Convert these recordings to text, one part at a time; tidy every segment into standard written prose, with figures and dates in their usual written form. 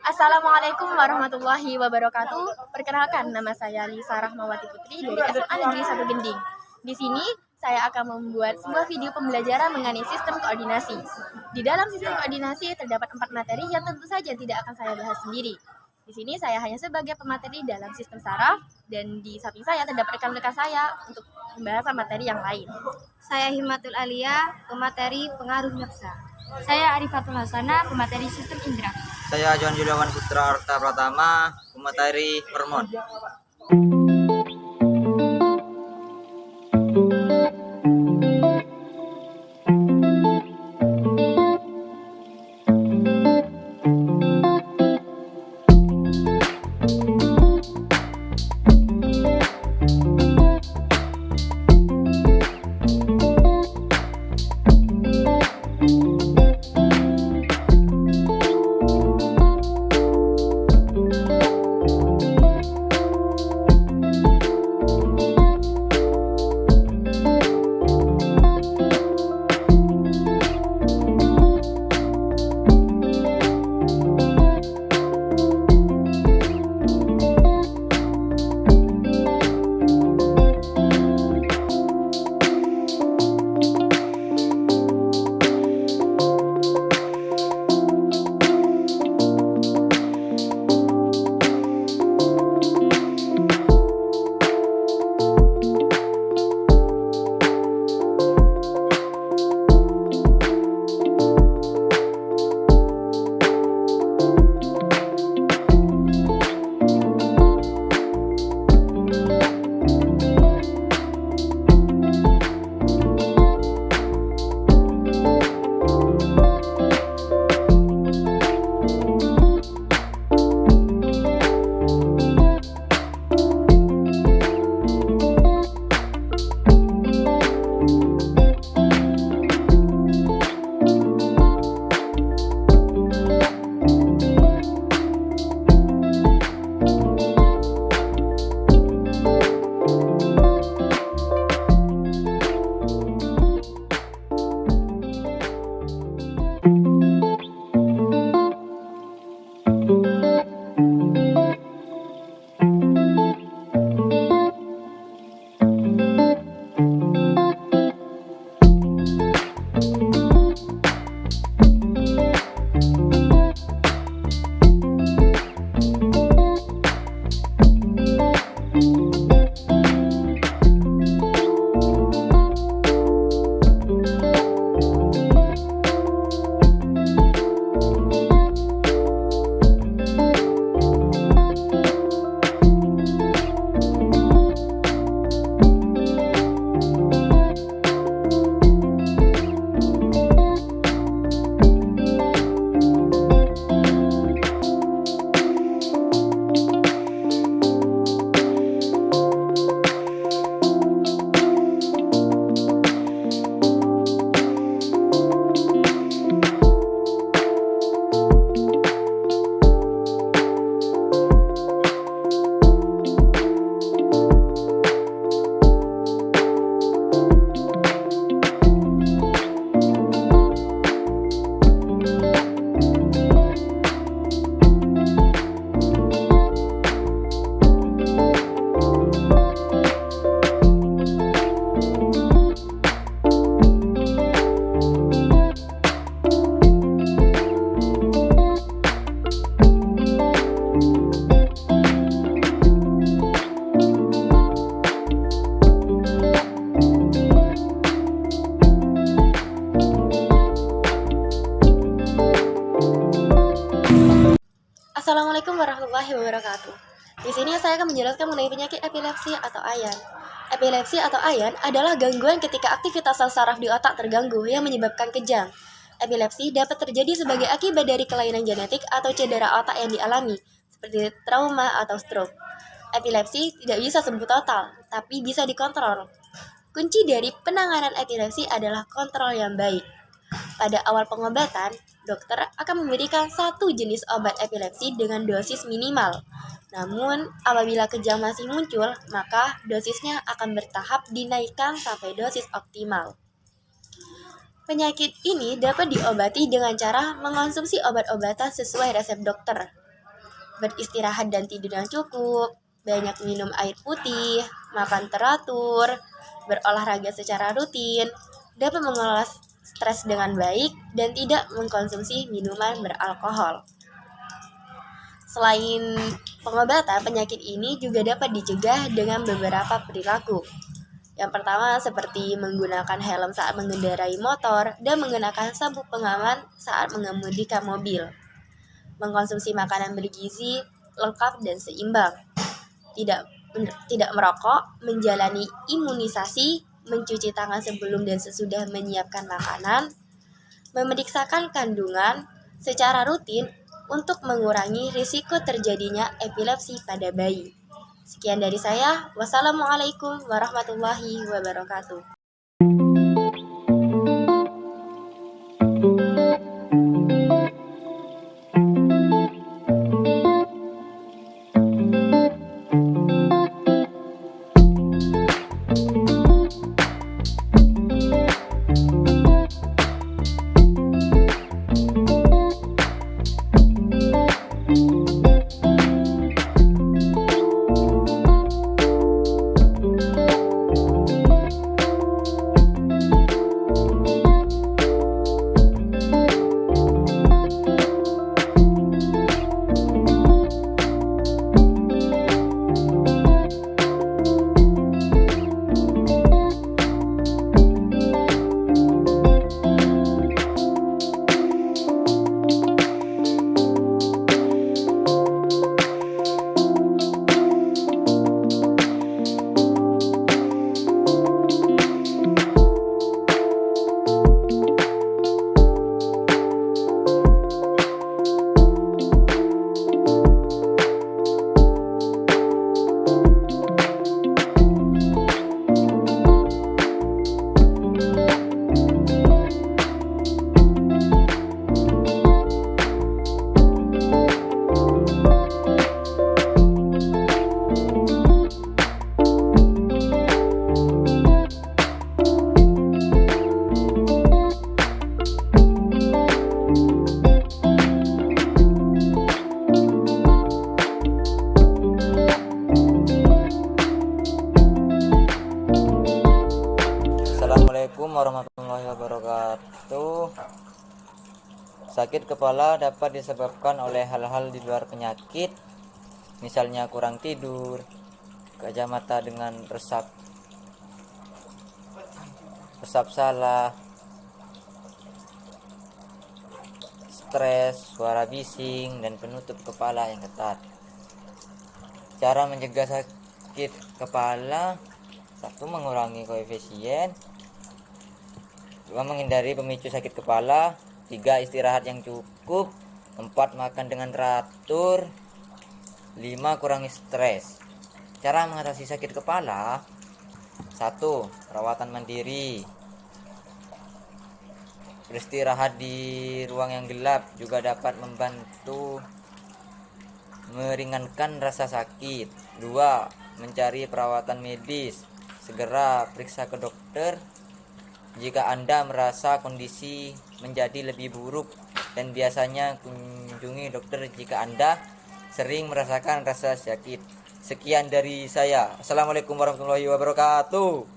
Assalamualaikum warahmatullahi wabarakatuh. Perkenalkan, nama saya Lisa Rahmawati Putri dari SMA Negeri 1 Gending. Di sini saya akan membuat sebuah video pembelajaran mengenai sistem koordinasi. Di dalam sistem koordinasi terdapat 4 materi yang tentu saja tidak akan saya bahas sendiri. Di sini saya hanya sebagai pemateri dalam sistem saraf, dan di samping saya terdapat rekan-rekan saya untuk pembahasan materi yang lain. Saya Himatul Alia, pemateri pengaruh nafsa. Saya Arifatul Hasana, pemateri sistem indera. Saya John Juliawan Putra Arta Pratama, pemateri hormon. Assalamualaikum warahmatullahi wabarakatuh. Di sini saya akan menjelaskan mengenai penyakit epilepsi atau AYAN. Epilepsi atau AYAN adalah gangguan ketika aktivitas sel saraf di otak terganggu yang menyebabkan kejang. Epilepsi dapat terjadi sebagai akibat dari kelainan genetik atau cedera otak yang dialami, seperti trauma atau stroke. Epilepsi tidak bisa sembuh total, tapi bisa dikontrol. Kunci dari penanganan epilepsi adalah kontrol yang baik. Pada awal pengobatan, dokter akan memberikan satu jenis obat epilepsi dengan dosis minimal. Namun, apabila kejang masih muncul, maka dosisnya akan bertahap dinaikkan sampai dosis optimal. Penyakit ini dapat diobati dengan cara mengonsumsi obat-obatan sesuai resep dokter. beristirahat dan tidur yang cukup, banyak minum air putih, makan teratur, berolahraga secara rutin, dapat mengelola stres dengan baik, dan tidak mengkonsumsi minuman beralkohol. Selain pengobatan, penyakit ini juga dapat dicegah dengan beberapa perilaku. Yang pertama seperti menggunakan helm saat mengendarai motor dan menggunakan sabuk pengaman saat mengemudikan mobil. Mengkonsumsi makanan bergizi, lengkap dan seimbang. Tidak merokok, menjalani imunisasi, mencuci tangan sebelum dan sesudah menyiapkan makanan, memeriksakan kandungan secara rutin untuk mengurangi risiko terjadinya epilepsi pada bayi. Sekian dari saya. Wassalamualaikum warahmatullahi wabarakatuh. Assalamualaikum warahmatullahi wabarakatuh. Sakit kepala dapat disebabkan oleh hal-hal di luar penyakit, misalnya kurang tidur, gajah mata dengan resap salah, stres, suara bising, dan penutup kepala yang ketat. Cara mencegah sakit kepala: 1. Mengurangi koefisien. 2. Menghindari pemicu sakit kepala. 3. Istirahat yang cukup. 4. Makan dengan teratur. 5. Kurangi stres. Cara mengatasi sakit kepala: 1. Perawatan mandiri. Beristirahat di ruang yang gelap juga dapat membantu meringankan rasa sakit. 2. Mencari perawatan medis. Segera periksa ke dokter jika Anda merasa kondisi menjadi lebih buruk, dan biasanya kunjungi dokter jika Anda sering merasakan rasa sakit. Sekian dari saya. Assalamualaikum warahmatullahi wabarakatuh.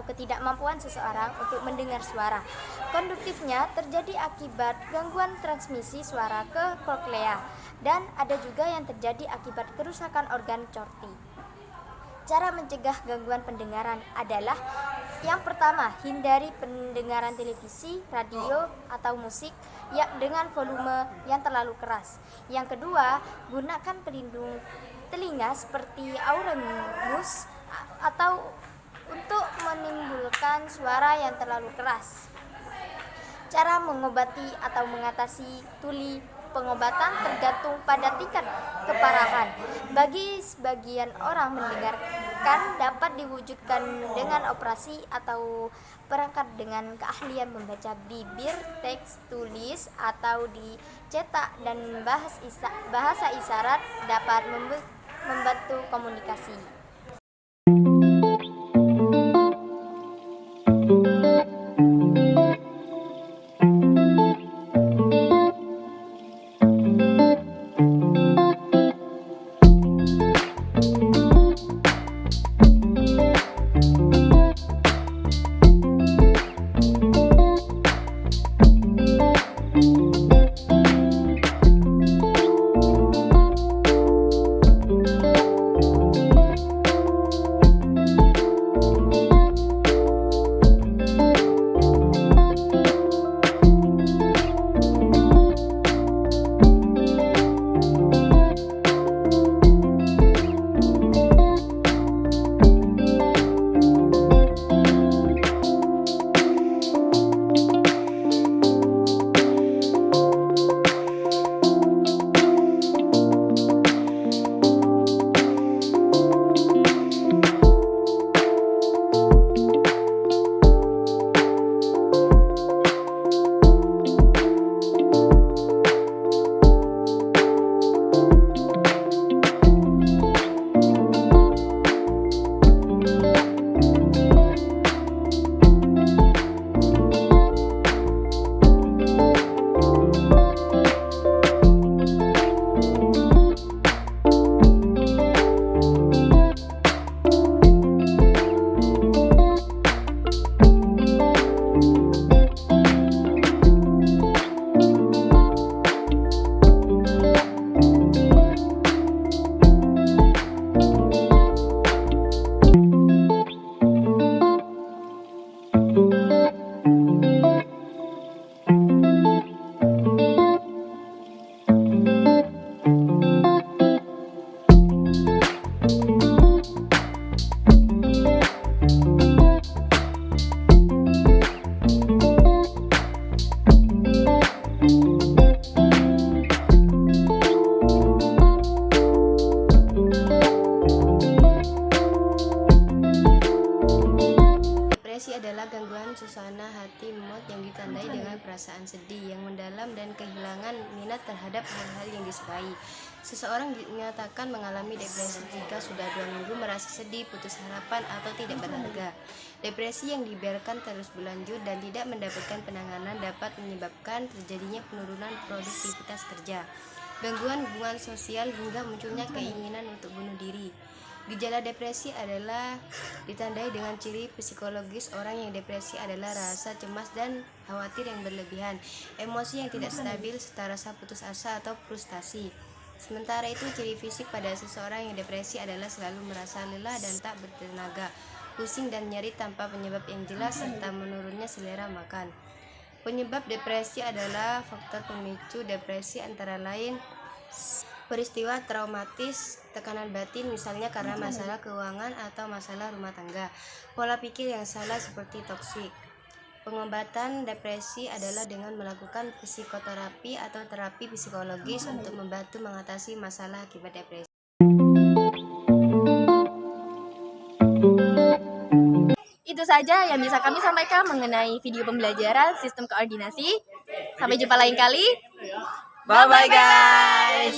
ketidakmampuan seseorang untuk mendengar suara. Konduktifnya terjadi akibat gangguan transmisi suara ke koklea, dan ada juga yang terjadi akibat kerusakan organ corti. Cara mencegah gangguan pendengaran adalah: yang pertama, hindari pendengaran televisi, radio, atau musik dengan volume yang terlalu keras. Yang kedua, gunakan pelindung telinga seperti auremus atau untuk menimbulkan suara yang terlalu keras. Cara mengobati atau mengatasi tuli: pengobatan tergantung pada tingkat keparahan. Bagi sebagian orang, mendengarkan dapat diwujudkan dengan operasi atau perangkat dengan keahlian membaca bibir, teks tulis, atau dicetak, dan bahasa isyarat dapat membantu komunikasi. adalah gangguan suasana hati mood yang ditandai dengan perasaan sedih yang mendalam dan kehilangan minat terhadap hal-hal yang disukai. Seseorang dinyatakan mengalami depresi jika sudah 2 minggu merasa sedih, putus harapan, atau tidak berharga. Depresi yang dibiarkan terus berlanjut dan tidak mendapatkan penanganan dapat menyebabkan terjadinya penurunan produktivitas kerja, gangguan hubungan sosial, hingga munculnya keinginan untuk bunuh diri. Gejala depresi adalah ditandai dengan ciri psikologis. Orang yang depresi adalah rasa cemas dan khawatir yang berlebihan, emosi yang tidak stabil, serta rasa putus asa atau frustasi. Sementara itu, ciri fisik pada seseorang yang depresi adalah selalu merasa lelah dan tak bertenaga, pusing dan nyeri tanpa penyebab yang jelas, serta menurunnya selera makan. Penyebab depresi adalah faktor pemicu depresi antara lain peristiwa traumatis, tekanan batin misalnya karena masalah keuangan atau masalah rumah tangga, pola pikir yang salah seperti toksik. Pengobatan depresi adalah dengan melakukan psikoterapi atau terapi psikologis untuk membantu mengatasi masalah akibat depresi. Itu saja yang bisa kami sampaikan mengenai video pembelajaran sistem koordinasi. Sampai jumpa lain kali. Bye bye guys.